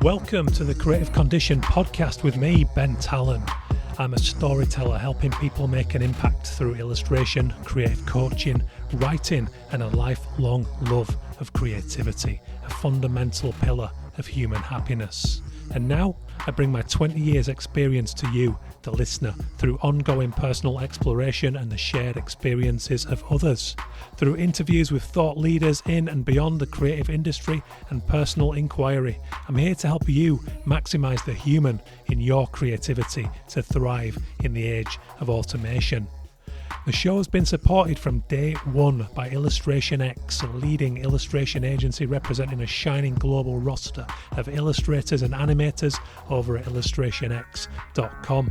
Welcome to the Creative Condition podcast with me, Ben Talon. I'm a storyteller helping people make an impact through illustration, creative coaching, writing, and a lifelong love of creativity, a fundamental pillar of human happiness. And now I bring my 20 years experience to you, the listener, through ongoing personal exploration and the shared experiences of others. Through interviews with thought leaders in and beyond the creative industry and personal inquiry, I'm here to help you maximise the human in your creativity to thrive in the age of automation. The show has been supported from day one by Illustration X, a leading illustration agency representing a shining global roster of illustrators and animators over at illustrationx.com.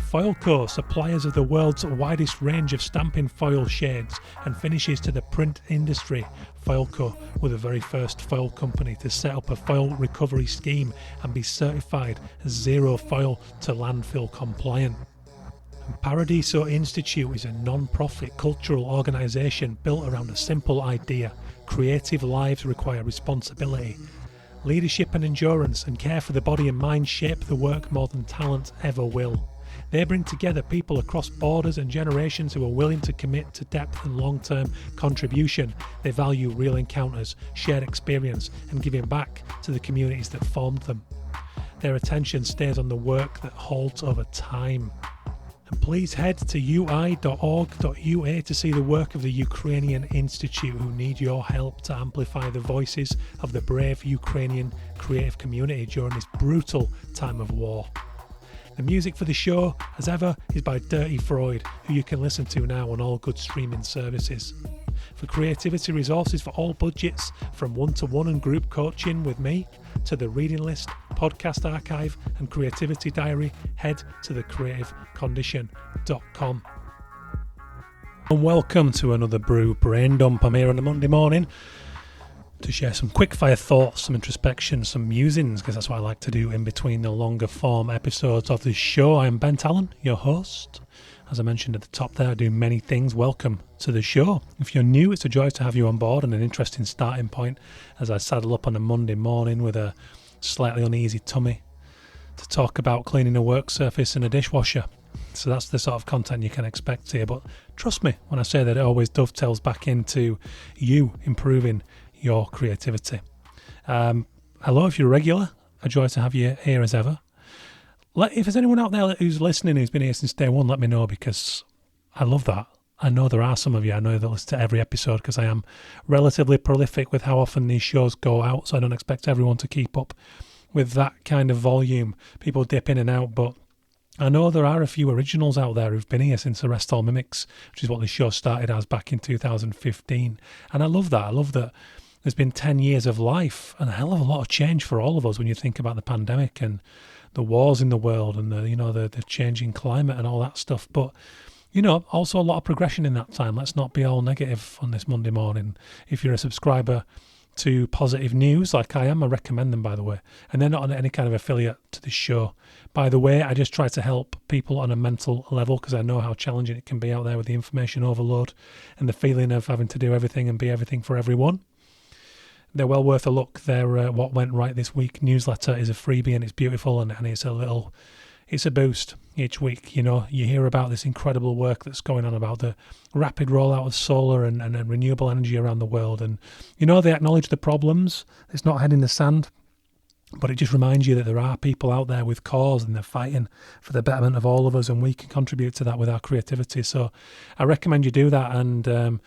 Foilco, suppliers of the world's widest range of stamping foil shades and finishes to the print industry. Foilco were the very first foil company to set up a foil recovery scheme and be certified as zero foil to landfill compliant. Paradiso Institute is a non-profit cultural organisation built around a simple idea: creative lives require responsibility. Leadership and endurance and care for the body and mind shape the work more than talent ever will. They bring together people across borders and generations who are willing to commit to depth and long-term contribution. They value real encounters, shared experience, and giving back to the communities that formed them. Their attention stays on the work that holds over time. And please head to ui.org.ua to see the work of the Ukrainian Institute, who need your help to amplify the voices of the brave Ukrainian creative community during this brutal time of war. The music for the show, as ever, is by Dirty Freud, who you can listen to now on all good streaming services. For creativity resources for all budgets, from one-to-one and group coaching with me, to the reading list, podcast archive, and creativity diary, head to thecreativecondition.com. And welcome to another Brew Brain Dump. I'm here on a Monday morning to share some quick-fire thoughts, some introspection, some musings, because that's what I like to do in between the longer form episodes of this show. I am Ben Talon, your host. As I mentioned at the top there, I do many things. Welcome to the show. If you're new, it's a joy to have you on board and an interesting starting point as I saddle up on a Monday morning with a slightly uneasy tummy to talk about cleaning a work surface in a dishwasher. So that's the sort of content you can expect here. But trust me when I say that it always dovetails back into you improving your creativity. Hello, if you're a regular, a joy to have you here as ever. If there's anyone out there who's listening who's been here since day one, let me know, because I love that. I know there are some of you. I know that listen to every episode because I am relatively prolific with how often these shows go out, so I don't expect everyone to keep up with that kind of volume. People dip in and out, but I know there are a few originals out there who've been here since Arrest All Mimics, which is what the show started as back in 2015. And I love that. I love that there's been 10 years of life and a hell of a lot of change for all of us when you think about the pandemic and the wars in the world and the changing climate and all that stuff. But, also a lot of progression in that time. Let's not be all negative on this Monday morning. If you're a subscriber to Positive News, like I am, I recommend them, by the way. And they're not on any kind of affiliate to this show. By the way, I just try to help people on a mental level because I know how challenging it can be out there with the information overload and the feeling of having to do everything and be everything for everyone. They're well worth a look. Their What Went Right This Week newsletter is a freebie and it's beautiful and it's a boost each week. You hear about this incredible work that's going on about the rapid rollout of solar and renewable energy around the world. And, they acknowledge the problems. It's not head in the sand, but it just reminds you that there are people out there with cause and they're fighting for the betterment of all of us, and we can contribute to that with our creativity. So I recommend you do that. And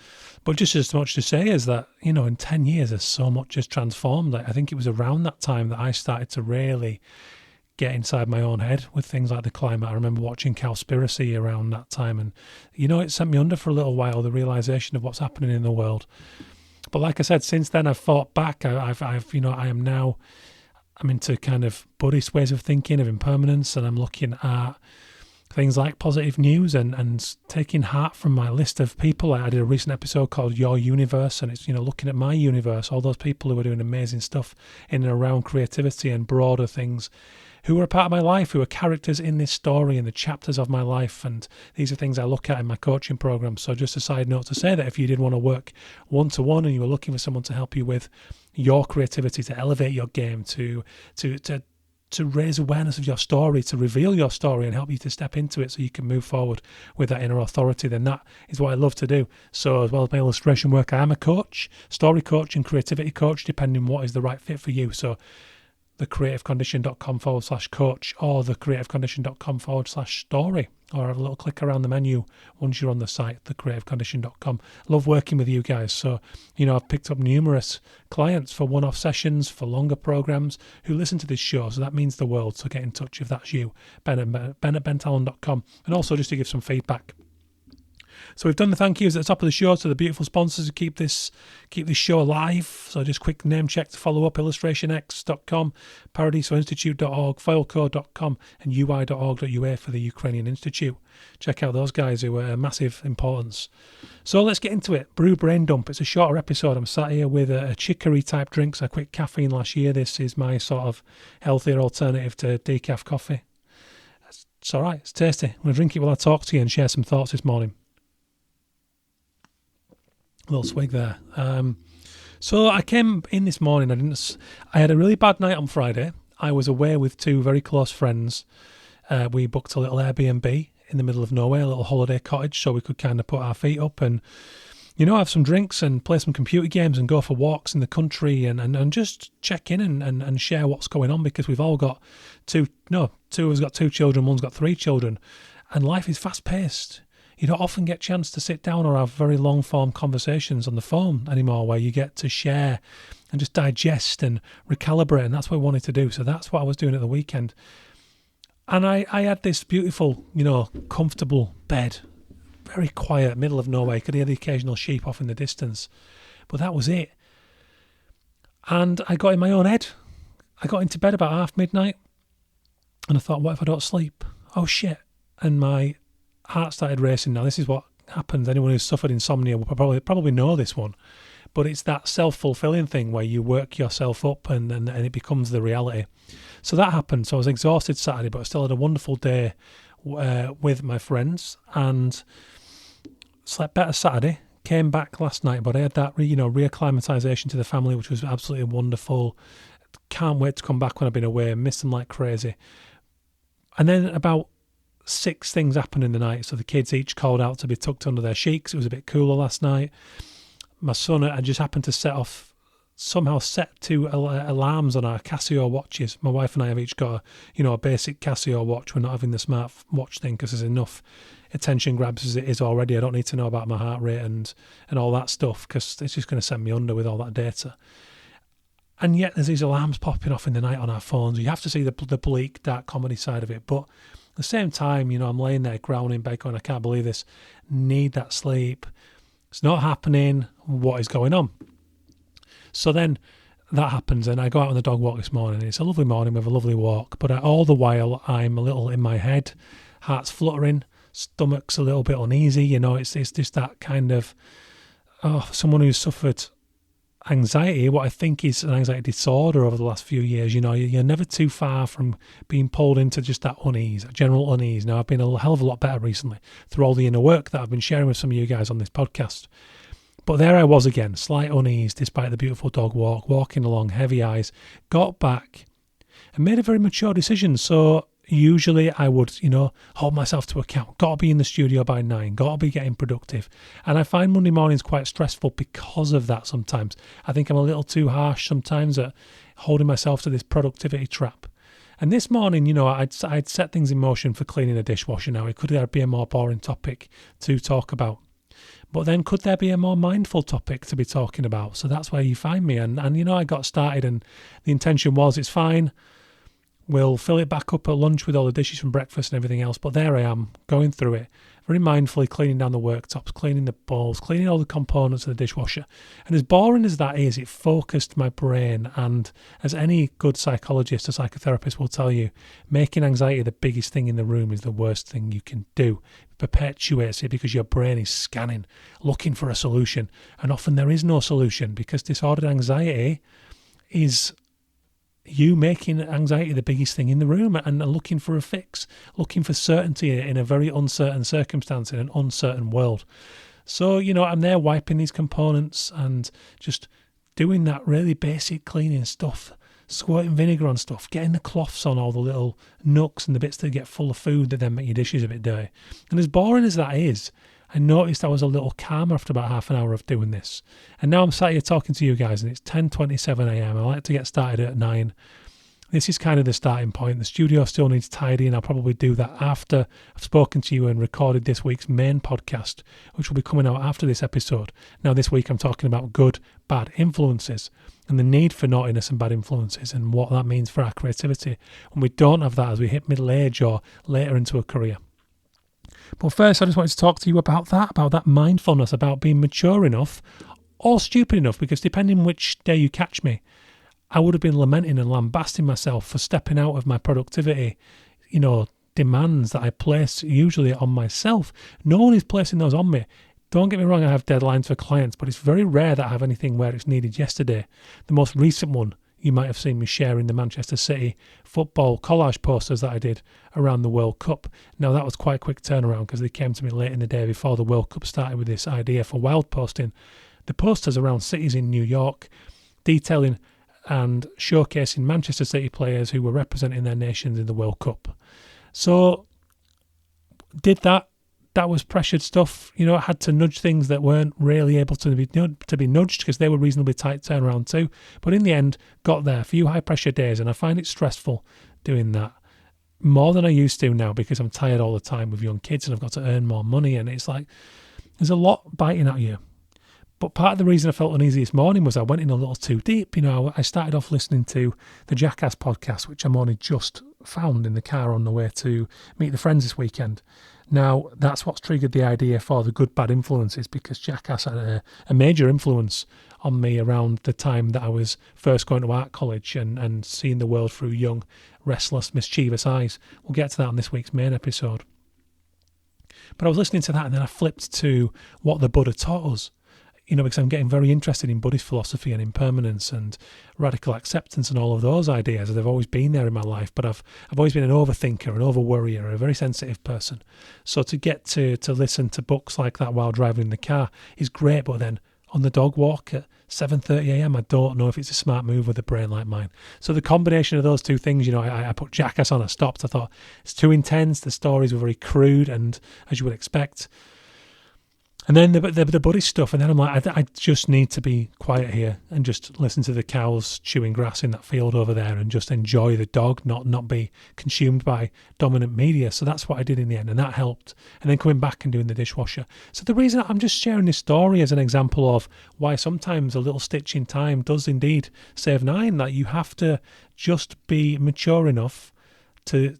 but just as much to say is that, in 10 years, there's so much has transformed. I think it was around that time that I started to really get inside my own head with things like the climate. I remember watching Cowspiracy around that time, and, it sent me under for a little while, the realisation of what's happening in the world. But like I said, since then I've fought back. I'm into kind of Buddhist ways of thinking, of impermanence, and I'm looking at things like Positive News and taking heart from my list of people. I did a recent episode called Your Universe, and it's, looking at my universe, all those people who are doing amazing stuff in and around creativity and broader things who are a part of my life, who are characters in this story and the chapters of my life. And these are things I look at in my coaching program. So just a side note to say that if you did want to work one-to-one and you were looking for someone to help you with your creativity, to elevate your game, to raise awareness of your story, to reveal your story and help you to step into it so you can move forward with that inner authority, then that is what I love to do. So as well as my illustration work, I am a coach, story coach and creativity coach, depending on what is the right fit for you. So thecreativecondition.com/coach or thecreativecondition.com/story, or have a little click around the menu once you're on the site, thecreativecondition.com. Love working with you guys. So, I've picked up numerous clients for one-off sessions, for longer programs, who listen to this show. So that means the world. So get in touch if that's you, ben@bentalon.com. And also just to give some feedback. So we've done the thank yous at the top of the show to the beautiful sponsors who keep this show alive. So just quick name check to follow up: illustrationx.com, paradisoinstitute.org, foilco.com, and ui.org.ua for the Ukrainian Institute. Check out those guys who are massive importance. So let's get into it. Brew Brain Dump. It's a shorter episode. I'm sat here with a chicory type drink. So I quit caffeine last year. This is my sort of healthier alternative to decaf coffee. It's all right. It's tasty. I'm going to drink it while I talk to you and share some thoughts this morning. Little swig there. So I came in this morning. I had a really bad night on Friday. I was away with two very close friends. We booked a little Airbnb in the middle of nowhere, a little holiday cottage, so we could kind of put our feet up and, have some drinks and play some computer games and go for walks in the country and just check in and share what's going on, because we've all got two of us got 2 children, one's got 3 children, and life is fast paced. You don't often get a chance to sit down or have very long-form conversations on the phone anymore, where you get to share and just digest and recalibrate, and that's what I wanted to do. So that's what I was doing at the weekend. And I had this beautiful, comfortable bed, very quiet, middle of nowhere. You could hear the occasional sheep off in the distance, but that was it. And I got in my own head. I got into bed about midnight, and I thought, what if I don't sleep? Oh, shit. And my heart started racing. Now, this is what happens. Anyone who's suffered insomnia will probably know this one, but it's that self-fulfilling thing where you work yourself up and it becomes the reality. So that happened. So I was exhausted Saturday, but I still had a wonderful day with my friends and slept better Saturday. Came back last night, but I had that reacclimatization to the family, which was absolutely wonderful. Can't wait to come back when I've been away. Missed them like crazy. And then about 6 things happened in the night. So the kids each called out to be tucked under their sheets. It was a bit cooler last night. My son had just happened to set 2 alarms on our Casio watches. My wife and I have each got a basic Casio watch. We're not having the smart watch thing because there's enough attention grabs as it is already. I don't need to know about my heart rate and all that stuff, because it's just going to send me under with all that data. And yet there's these alarms popping off in the night on our phones. You have to see the bleak, dark comedy side of it. But at the same time, I'm laying there growling in bed going, I can't believe this. Need that sleep. It's not happening. What is going on? So then that happens, and I go out on the dog walk this morning. It's a lovely morning. We have a lovely walk. But all the while, I'm a little in my head. Heart's fluttering. Stomach's a little bit uneasy. It's just that kind of, someone who's suffered anxiety, what I think is an anxiety disorder over the last few years. You're never too far from being pulled into just that unease, general unease. Now, I've been a hell of a lot better recently through all the inner work that I've been sharing with some of you guys on this podcast. But there I was again, slight unease despite the beautiful dog walk, walking along, heavy eyes, got back and made a very mature decision. So usually I would, hold myself to account. Got to be in the studio by 9. Got to be getting productive. And I find Monday mornings quite stressful because of that sometimes. I think I'm a little too harsh sometimes at holding myself to this productivity trap. And this morning, I'd set things in motion for cleaning the dishwasher. Now, could there be a more boring topic to talk about? But then could there be a more mindful topic to be talking about? So that's where you find me. And I got started, and the intention was, it's fine. We'll fill it back up at lunch with all the dishes from breakfast and everything else. But there I am, going through it, very mindfully, cleaning down the worktops, cleaning the bowls, cleaning all the components of the dishwasher. And as boring as that is, it focused my brain. And as any good psychologist or psychotherapist will tell you, making anxiety the biggest thing in the room is the worst thing you can do. It perpetuates it because your brain is scanning, looking for a solution. And often there is no solution, because disordered anxiety is you making anxiety the biggest thing in the room and looking for a fix, looking for certainty in a very uncertain circumstance, in an uncertain world. So, I'm there wiping these components and just doing that really basic cleaning stuff, squirting vinegar on stuff, getting the cloths on all the little nooks and the bits that get full of food that then make your dishes a bit dirty. And as boring as that is, I noticed I was a little calmer after about half an hour of doing this. And now I'm sat here talking to you guys, and it's 10:27 a.m. I like to get started at 9. This is kind of the starting point. The studio still needs tidying. I'll probably do that after I've spoken to you and recorded this week's main podcast, which will be coming out after this episode. Now, this week I'm talking about good, bad influences and the need for naughtiness and bad influences and what that means for our creativity when we don't have that as we hit middle age or later into a career. But first, I just wanted to talk to you about that mindfulness, about being mature enough or stupid enough, because depending which day you catch me, I would have been lamenting and lambasting myself for stepping out of my productivity, demands that I place usually on myself. No one is placing those on me. Don't get me wrong, I have deadlines for clients, but it's very rare that I have anything where it's needed yesterday. The most recent one, you might have seen me sharing the Manchester City football collage posters that I did around the World Cup. Now, that was quite a quick turnaround because they came to me late in the day before the World Cup started with this idea for wild posting the posters around cities in New York, detailing and showcasing Manchester City players who were representing their nations in the World Cup. So, did that. That was pressured stuff. I had to nudge things that weren't really able to be nudged because they were reasonably tight turnaround too. But in the end, got there. A few high pressure days, and I find it stressful doing that more than I used to now because I'm tired all the time with young kids and I've got to earn more money, and it's like there's a lot biting at you. But part of the reason I felt uneasy this morning was I went in a little too deep. I started off listening to the Jackass podcast, which I'm only just found in the car on the way to meet the friends this weekend. Now, that's what's triggered the idea for the good, bad influences, because Jackass had a major influence on me around the time that I was first going to art college and seeing the world through young, restless, mischievous eyes. We'll get to that on this week's main episode. But I was listening to that and then I flipped to what the Buddha taught us. Because I'm getting very interested in Buddhist philosophy and impermanence and radical acceptance and all of those ideas. They've always been there in my life, but I've always been an overthinker, an over-worrier, a very sensitive person. So to get to listen to books like that while driving in the car is great, but then on the dog walk at 7:30 a.m, I don't know if it's a smart move with a brain like mine. So the combination of those two things, I put Jackass on, I stopped. I thought, it's too intense, the stories were very crude and, as you would expect. And then the Buddhist stuff, and then I'm like, I just need to be quiet here and just listen to the cows chewing grass in that field over there and just enjoy the dog, not be consumed by dominant media. So that's what I did in the end, and that helped. And then coming back and doing the dishwasher. So the reason I'm just sharing this story as an example of why sometimes a little stitch in time does indeed save 9, that you have to just be mature enough to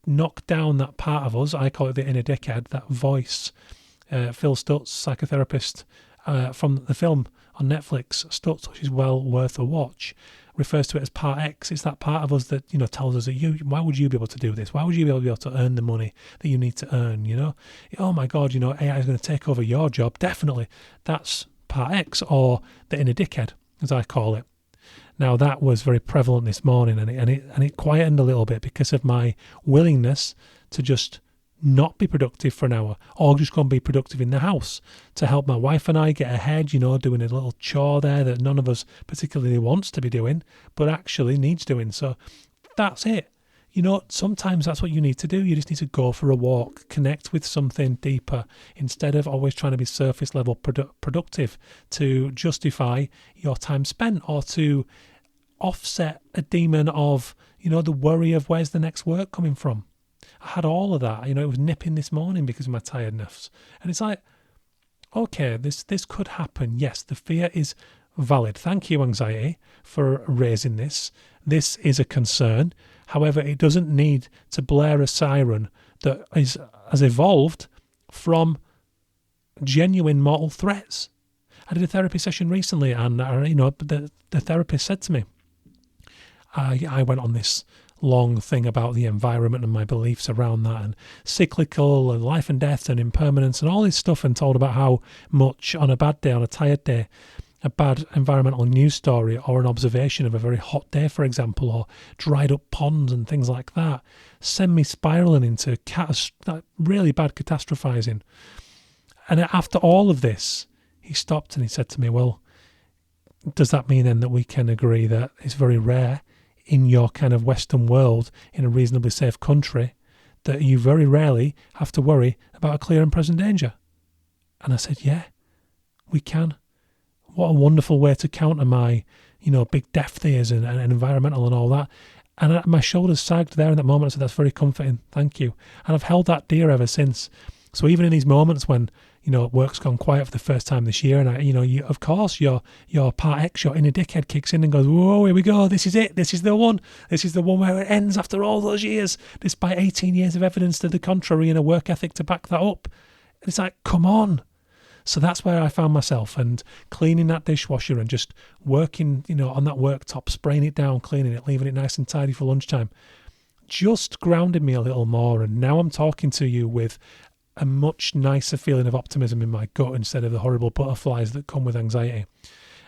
knock down that part of us, I call it the inner dickhead, that voice. Phil Stutz, psychotherapist from the film on Netflix, Stutz, which is well worth a watch, refers to it as part X. It's that part of us that tells us that why would you be able to do this? Why would you be able to earn the money that you need to earn? Oh my God, AI is going to take over your job. Definitely, that's part X, or the inner dickhead, as I call it. Now that was very prevalent this morning, and it quietened a little bit because of my willingness to just not be productive for an hour, or just go and be productive in the house to help my wife and I get ahead, doing a little chore there that none of us particularly wants to be doing, but actually needs doing. So that's it. Sometimes that's what you need to do. You just need to go for a walk, connect with something deeper, instead of always trying to be surface level productive to justify your time spent or to offset a demon of, the worry of where's the next work coming from. I had all of that. It was nipping this morning because of my tiredness. And it's like, okay, this could happen. Yes, the fear is valid. Thank you, anxiety, for raising this. This is a concern. However, it doesn't need to blare a siren that has evolved from genuine mortal threats. I did a therapy session recently, and the therapist said to me, I went on this long thing about the environment and my beliefs around that, and cyclical and life and death and impermanence and all this stuff, and told about how much on a bad day, on a tired day, a bad environmental news story or an observation of a very hot day, for example, or dried up ponds and things like that, send me spiralling into really bad catastrophizing. And after all of this, he stopped and he said to me, well, does that mean then that we can agree that it's very rare in your kind of Western world, in a reasonably safe country, that you very rarely have to worry about a clear and present danger? And I said, yeah, we can. What a wonderful way to counter my, big death fears and environmental and all that. And my shoulders sagged there in that moment. I said, that's very comforting. Thank you. And I've held that dear ever since. So even in these moments when, work's gone quiet for the first time this year, and of course, your part X, your inner dickhead kicks in and goes, whoa, here we go. This is it. This is the one. This is the one where it ends after all those years, despite 18 years of evidence to the contrary and a work ethic to back that up. And it's like, come on. So that's where I found myself, and cleaning that dishwasher and just working, on that worktop, spraying it down, cleaning it, leaving it nice and tidy for lunchtime, just grounded me a little more. And now I'm talking to you with a much nicer feeling of optimism in my gut instead of the horrible butterflies that come with anxiety.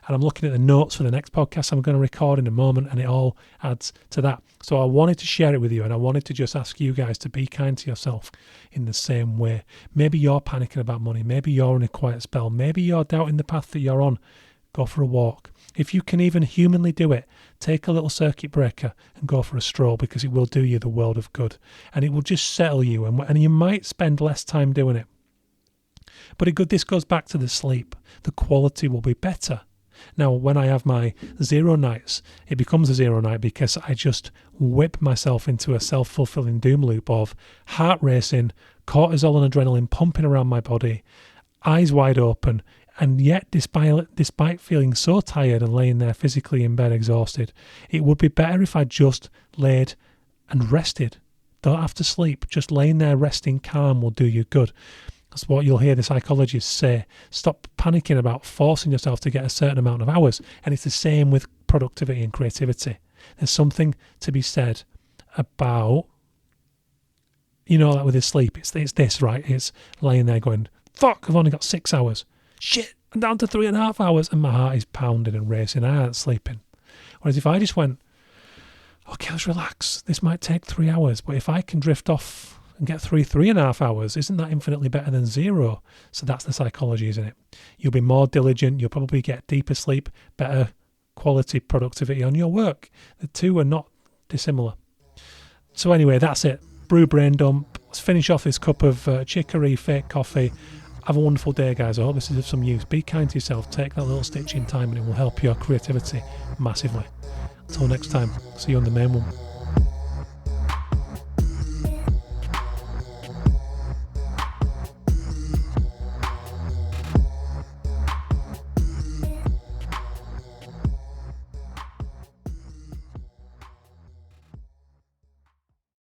And I'm looking at the notes for the next podcast I'm going to record in a moment, and it all adds to that. So I wanted to share it with you, and I wanted to just ask you guys to be kind to yourself in the same way. Maybe you're panicking about money. Maybe you're in a quiet spell. Maybe you're doubting the path that you're on. Go for a walk. If you can even humanly do it, take a little circuit breaker and go for a stroll, because it will do you the world of good. And it will just settle you, and you might spend less time doing it. But this goes back to the sleep. The quality will be better. Now, when I have my zero nights, it becomes a zero night because I just whip myself into a self-fulfilling doom loop of heart racing, cortisol and adrenaline pumping around my body, eyes wide open, and yet despite feeling so tired and laying there physically in bed exhausted, it would be better if I just laid and rested. Don't have to sleep. Just laying there resting calm will do you good. That's what you'll hear the psychologists say. Stop panicking about forcing yourself to get a certain amount of hours. And it's the same with productivity and creativity. There's something to be said about, like with his sleep. It's this, right? It's laying there going, fuck, I've only got 6 hours. Shit, I'm down to 3.5 hours, and my heart is pounding and racing. I aren't sleeping. Whereas if I just went, okay, let's relax. This might take 3 hours, but if I can drift off and get 3.5 hours, isn't that infinitely better than 0? So that's the psychology, isn't it? You'll be more diligent. You'll probably get deeper sleep, better quality productivity on your work. The two are not dissimilar. So anyway, that's it. Brew Brain Dump. Let's finish off this cup of chicory fake coffee. Have a wonderful day, guys. I hope this is of some use. Be kind to yourself. Take that little stitch in time, and it will help your creativity massively. Until next time, see you on the main one.